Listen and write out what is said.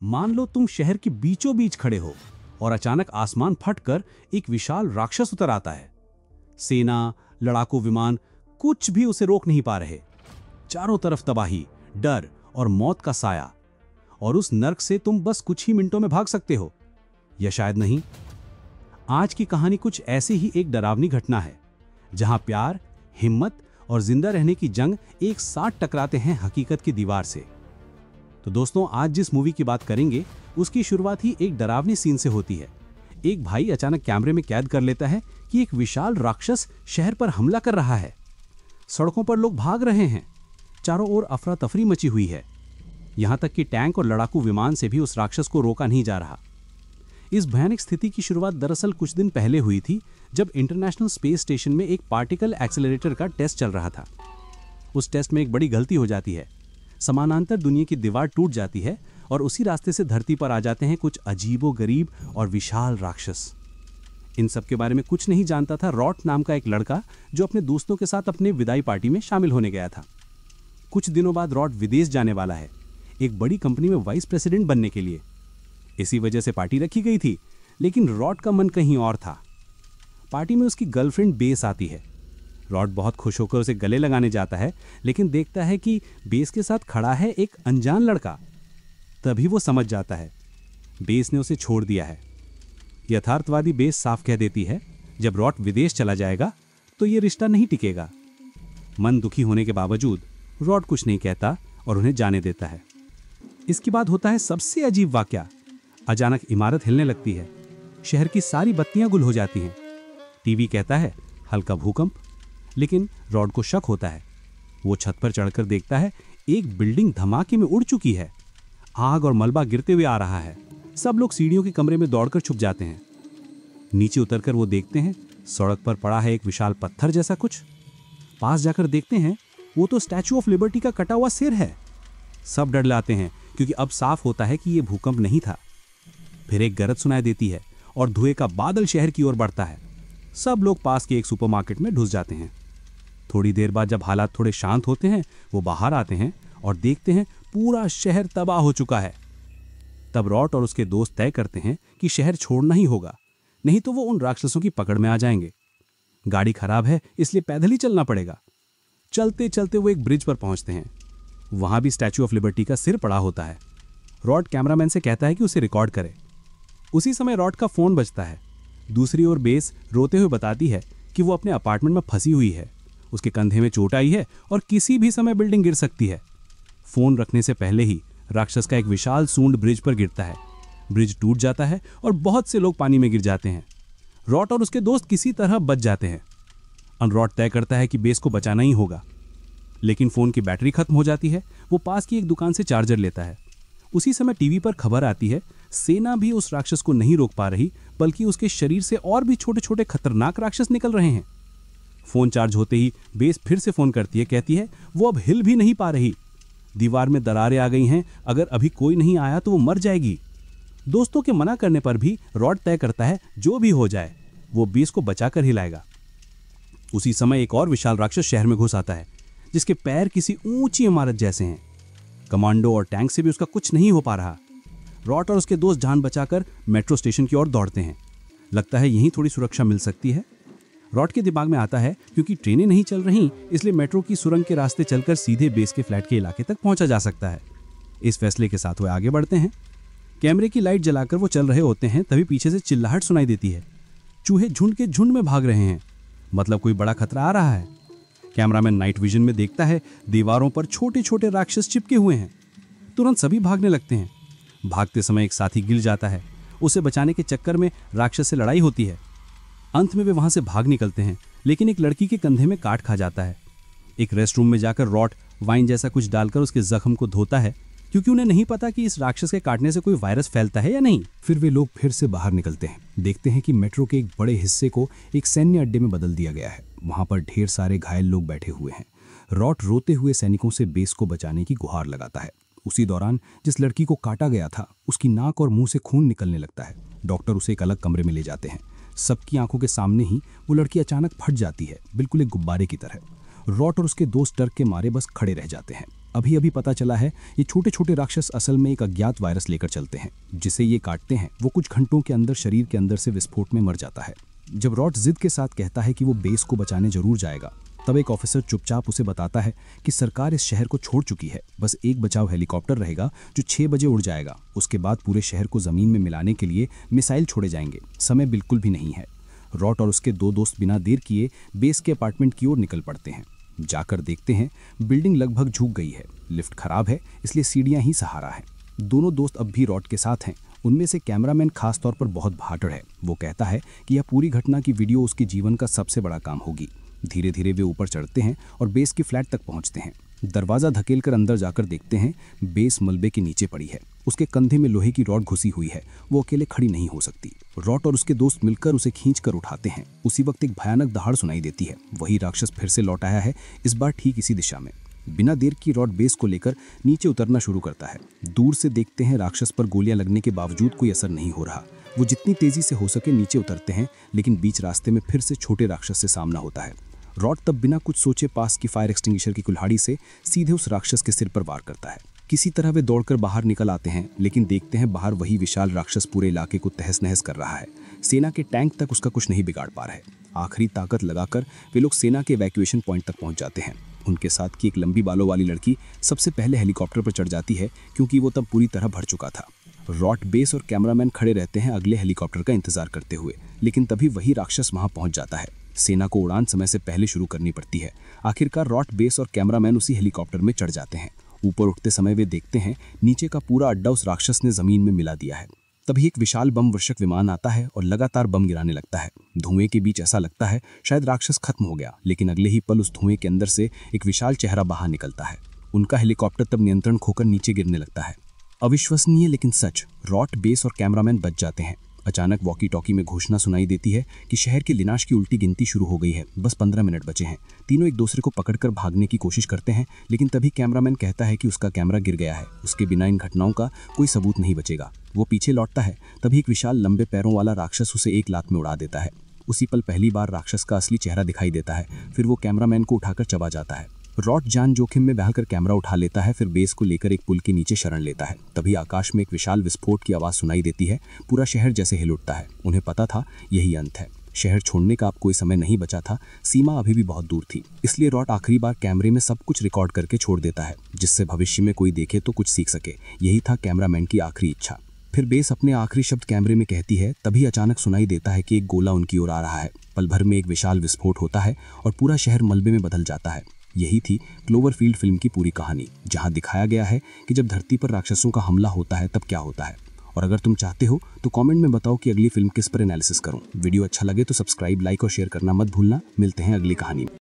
मान लो तुम शहर के बीचों बीच खड़े हो और अचानक आसमान फटकर एक विशाल राक्षस उतर आता है। सेना, लड़ाकू विमान कुछ भी उसे रोक नहीं पा रहे। चारों तरफ तबाही, डर और मौत का साया, और उस नर्क से तुम बस कुछ ही मिनटों में भाग सकते हो, या शायद नहीं। आज की कहानी कुछ ऐसी ही एक डरावनी घटना है, जहां प्यार, हिम्मत और जिंदा रहने की जंग एक साथ टकराते हैं हकीकत की दीवार से। तो दोस्तों, आज जिस मूवी की बात करेंगे उसकी शुरुआत ही एक डरावनी सीन से होती है। एक भाई अचानक कैमरे में कैद कर लेता है कि एक विशाल राक्षस शहर पर हमला कर रहा है। सड़कों पर लोग भाग रहे हैं, चारों ओर अफरा तफरी मची हुई है। यहां तक कि टैंक और लड़ाकू विमान से भी उस राक्षस को रोका नहीं जा रहा। इस भयानक स्थिति की शुरुआत दरअसल कुछ दिन पहले हुई थी, जब इंटरनेशनल स्पेस स्टेशन में एक पार्टिकल एक्सेलरेटर का टेस्ट चल रहा था। उस टेस्ट में एक बड़ी गलती हो जाती है। समानांतर दुनिया की दीवार टूट जाती है और उसी रास्ते से धरती पर आ जाते हैं कुछ अजीबोगरीब और विशाल राक्षस। इन सब के बारे में कुछ नहीं जानता था रॉट नाम का एक लड़का, जो अपने दोस्तों के साथ अपने विदाई पार्टी में शामिल होने गया था। कुछ दिनों बाद रॉट विदेश जाने वाला है, एक बड़ी कंपनी में वाइस प्रेसिडेंट बनने के लिए। इसी वजह से पार्टी रखी गई थी, लेकिन रॉट का मन कहीं और था। पार्टी में उसकी गर्लफ्रेंड बेस आती है। रॉट बहुत खुश होकर उसे गले लगाने जाता है, लेकिन देखता है कि बेस के साथ खड़ा है एक अनजान लड़का। तभी वो समझ जाता है बेस ने उसे छोड़ दिया है। यथार्थवादी बेस साफ कह देती है, जब रॉट विदेश चला जाएगा तो ये रिश्ता नहीं टिकेगा। मन दुखी होने के बावजूद रॉट कुछ नहीं कहता और उन्हें जाने देता है। इसके बाद होता है सबसे अजीब वाकया। अचानक इमारत हिलने लगती है, शहर की सारी बत्तियां गुल हो जाती हैं। टीवी कहता है हल्का भूकंप, लेकिन रॉड को शक होता है। वो छत पर चढ़कर देखता है एक बिल्डिंग धमाके में उड़ चुकी है। आग और मलबा गिरते हुए आ रहा है। सब लोग सीढ़ियों के कमरे में दौड़कर छुप जाते हैं। नीचे उतरकर वो देखते हैं सड़क पर पड़ा है एक विशाल पत्थर जैसा कुछ। पास जाकर देखते हैं वो तो स्टैचू ऑफ लिबर्टी का कटा हुआ सिर है। सब डर जाते हैं, क्योंकि अब साफ होता है कि ये भूकंप नहीं था। फिर एक गरज सुनाई देती है और धुएं का बादल शहर की ओर बढ़ता है। सब लोग पास के एक सुपरमार्केट में घुस जाते हैं। थोड़ी देर बाद जब हालात थोड़े शांत होते हैं, वो बाहर आते हैं और देखते हैं पूरा शहर तबाह हो चुका है। तब रॉट और उसके दोस्त तय करते हैं कि शहर छोड़ना ही होगा, नहीं तो वो उन राक्षसों की पकड़ में आ जाएंगे। गाड़ी खराब है, इसलिए पैदल ही चलना पड़ेगा। चलते चलते वो एक ब्रिज पर पहुंचते हैं। वहां भी स्टैचू ऑफ लिबर्टी का सिर पड़ा होता है। रॉट कैमरामैन से कहता है कि उसे रिकॉर्ड करे। उसी समय रॉट का फोन बजता है। दूसरी ओर बेस रोते हुए बताती है कि वो अपने अपार्टमेंट में फंसी हुई है। उसके कंधे में चोट आई है और किसी भी समय बिल्डिंग गिर सकती है। फोन रखने से पहले ही राक्षस का एक विशाल सूंड ब्रिज पर गिरता है। ब्रिज टूट जाता है और बहुत से लोग पानी में गिर जाते हैं। रॉट और उसके दोस्त किसी तरह बच जाते हैं। रॉट तय करता है कि बेस को बचाना ही होगा, लेकिन फोन की बैटरी खत्म हो जाती है। वो पास की एक दुकान से चार्जर लेता है। उसी समय टीवी पर खबर आती है सेना भी उस राक्षस को नहीं रोक पा रही, बल्कि उसके शरीर से और भी छोटे छोटे खतरनाक राक्षस निकल रहे हैं। फोन चार्ज होते ही बेस फिर से फोन करती है, कहती है वो अब हिल भी नहीं पा रही। दीवार में दरारें आ गई हैं, अगर अभी कोई नहीं आया तो वो मर जाएगी। दोस्तों के मना करने पर भी रॉड तय करता है जो भी हो जाए वो बेस को बचाकर ही लाएगा। उसी समय एक और विशाल राक्षस शहर में घुस आता है, जिसके पैर किसी ऊंची इमारत जैसे हैं। कमांडो और टैंक से भी उसका कुछ नहीं हो पा रहा। रॉट और उसके दोस्त जान बचाकर मेट्रो स्टेशन की ओर दौड़ते हैं। लगता है यहीं थोड़ी सुरक्षा मिल सकती है। रॉट के दिमाग में आता है क्योंकि ट्रेनें नहीं चल रही, इसलिए मेट्रो की सुरंग के रास्ते चलकर सीधे बेस के फ्लैट के इलाके तक पहुंचा जा सकता है। इस फैसले के साथ वे आगे बढ़ते हैं। कैमरे की लाइट जलाकर वो चल रहे होते हैं, तभी पीछे से चिल्लाहट सुनाई देती है। चूहे झुंड के झुंड में भाग रहे हैं, मतलब कोई बड़ा खतरा आ रहा है। कैमरामैन नाइट विजन में देखता है दीवारों पर छोटे छोटे राक्षस चिपके हुए हैं। तुरंत सभी भागने लगते हैं। भागते समय एक साथी गिर जाता है। उसे बचाने के चक्कर में राक्षस से लड़ाई होती है। अंत में वे वहां से भाग निकलते हैं, लेकिन एक लड़की के कंधे में काट खा जाता है। एक रेस्टरूम में जाकर रॉट वाइन जैसा कुछ डालकर उसके जख्म को धोता है, क्योंकि उन्हें नहीं पता कि इस राक्षस के काटने से कोई वायरस फैलता है या नहीं। फिर वे लोग फिर से बाहर निकलते हैं। देखते हैं कि मेट्रो के एक बड़े हिस्से को एक सैन्य अड्डे में बदल दिया गया है। वहां पर ढेर सारे घायल लोग बैठे हुए हैं। रॉट रोते हुए सैनिकों से बेस को बचाने की गुहार लगाता है। उसी दौरान जिस लड़की को काटा गया था उसकी नाक और मुंह से खून निकलने लगता है। डॉक्टर उसे एक अलग कमरे में ले जाते हैं। सबकी आंखों के सामने ही वो लड़की अचानक फट जाती है, बिल्कुल एक गुब्बारे की तरह। रॉट और उसके दोस्त डर के मारे बस खड़े रह जाते हैं। अभी अभी पता चला है ये छोटे छोटे राक्षस असल में एक अज्ञात वायरस लेकर चलते हैं। जिसे ये काटते हैं वो कुछ घंटों के अंदर शरीर के अंदर से विस्फोट में मर जाता है। जब रॉट जिद के साथ कहता है कि वो बेस को बचाने जरूर जाएगा, तब एक ऑफिसर चुपचाप उसे बताता है कि सरकार इस शहर को छोड़ चुकी है, बस एक बचाव हेलीकॉप्टर रहेगा जो 6 बजे उड़ जाएगा। उसके बाद पूरे शहर को जमीन में मिलाने के लिए मिसाइल छोड़े जाएंगे। समय बिल्कुल भी नहीं है। रॉट और उसके 2 दोस्त बिना देर किए बेस के अपार्टमेंट की ओर निकल पड़ते हैं। जाकर देखते हैं बिल्डिंग लगभग झुक गई है। लिफ्ट खराब है, इसलिए सीढ़ियां ही सहारा है। दोनों दोस्त अब भी रॉट के साथ हैं। उनमें से कैमरामैन खास तौर पर बहुत भाटड़ है। वो कहता है कि यह पूरी घटना की वीडियो उसके जीवन का सबसे बड़ा काम होगी। धीरे धीरे वे ऊपर चढ़ते हैं और बेस की फ्लैट तक पहुंचते हैं। दरवाजा धकेलकर अंदर जाकर देखते हैं बेस मलबे के नीचे पड़ी है। उसके कंधे में लोहे की रॉड घुसी हुई है। वो अकेले खड़ी नहीं हो सकती। रॉट और उसके दोस्त मिलकर उसे खींचकर उठाते हैं। उसी वक्त एक भयानक दहाड़ सुनाई देती है। वही राक्षस फिर से लौट आया है, इस बार ठीक इसी दिशा में। बिना देर की रॉट बेस को लेकर नीचे उतरना शुरू करता है। दूर से देखते हैं राक्षस पर गोलियां लगने के बावजूद कोई असर नहीं हो रहा। वो जितनी तेजी से हो सके नीचे उतरते हैं, लेकिन बीच रास्ते में फिर से छोटे राक्षस से सामना होता है। रॉट तब बिना कुछ सोचे पास की फायर एक्सटिंग्विशर की कुल्हाड़ी से सीधे उस राक्षस के सिर पर वार करता है। किसी तरह वे दौड़कर बाहर निकल आते हैं, लेकिन देखते हैं बाहर वही विशाल राक्षस पूरे इलाके को तहस नहस कर रहा है। सेना के टैंक तक उसका कुछ नहीं बिगाड़ पा रहे। आखिरी ताकत लगाकर वे लोग सेना के इवैक्यूएशन पॉइंट तक पहुंच जाते हैं। उनके साथ की एक लंबी बालों वाली लड़की सबसे पहले हेलीकॉप्टर पर चढ़ जाती है, क्योंकि वो तब पूरी तरह भर चुका था। रॉट, बेस और कैमरामैन खड़े रहते हैं अगले हेलीकॉप्टर का इंतजार करते हुए, लेकिन तभी वही राक्षस वहां पहुंच जाता है। सेना को उड़ान समय से पहले शुरू करनी पड़ती है। आखिरकार रॉट, बेस और कैमरामैन उसी हेलीकॉप्टर में चढ़ जाते हैं। ऊपर उठते समय वे देखते हैं नीचे का पूरा अड्डा उस राक्षस ने जमीन में मिला दिया है। तभी एक विशाल बम वर्षक विमान आता है और लगातार बम गिराने लगता है। धुएं के बीच ऐसा लगता है शायद राक्षस खत्म हो गया, लेकिन अगले ही पल उस धुएं के अंदर से एक विशाल चेहरा बाहर निकलता है। उनका हेलीकॉप्टर तब नियंत्रण खोकर नीचे गिरने लगता है। अविश्वसनीय लेकिन सच, रॉट, बेस और कैमरामैन बच जाते हैं। अचानक वॉकी टॉकी में घोषणा सुनाई देती है कि शहर के विनाश की उल्टी गिनती शुरू हो गई है। बस 15 मिनट बचे हैं। तीनों एक दूसरे को पकड़कर भागने की कोशिश करते हैं, लेकिन तभी कैमरामैन कहता है कि उसका कैमरा गिर गया है। उसके बिना इन घटनाओं का कोई सबूत नहीं बचेगा। वो पीछे लौटता है, तभी एक विशाल लंबे पैरों वाला राक्षस उसे एक लात में उड़ा देता है। उसी पल पहली बार राक्षस का असली चेहरा दिखाई देता है। फिर वो कैमरामैन को उठाकर चबा जाता है। रॉट जान जोखिम में बहकर कैमरा उठा लेता है, फिर बेस को लेकर एक पुल के नीचे शरण लेता है। तभी आकाश में एक विशाल विस्फोट की आवाज सुनाई देती है। पूरा शहर जैसे हिल उठता है। उन्हें पता था यही अंत है। शहर छोड़ने का अब कोई समय नहीं बचा था। सीमा अभी भी बहुत दूर थी। इसलिए रॉट आखिरी बार कैमरे में सब कुछ रिकॉर्ड करके छोड़ देता है, जिससे भविष्य में कोई देखे तो कुछ सीख सके। यही था कैमरामैन की आखिरी इच्छा। फिर बेस अपने आखिरी शब्द कैमरे में कहती है, तभी अचानक सुनाई देता है कि एक गोला उनकी ओर आ रहा है। पल भर में एक विशाल विस्फोट होता है और पूरा शहर मलबे में बदल जाता है। यही थी क्लोवरफील्ड फिल्म की पूरी कहानी, जहां दिखाया गया है कि जब धरती पर राक्षसों का हमला होता है तब क्या होता है। और अगर तुम चाहते हो तो कमेंट में बताओ कि अगली फिल्म किस पर एनालिसिस करूं। वीडियो अच्छा लगे तो सब्सक्राइब, लाइक और शेयर करना मत भूलना। मिलते हैं अगली कहानी में।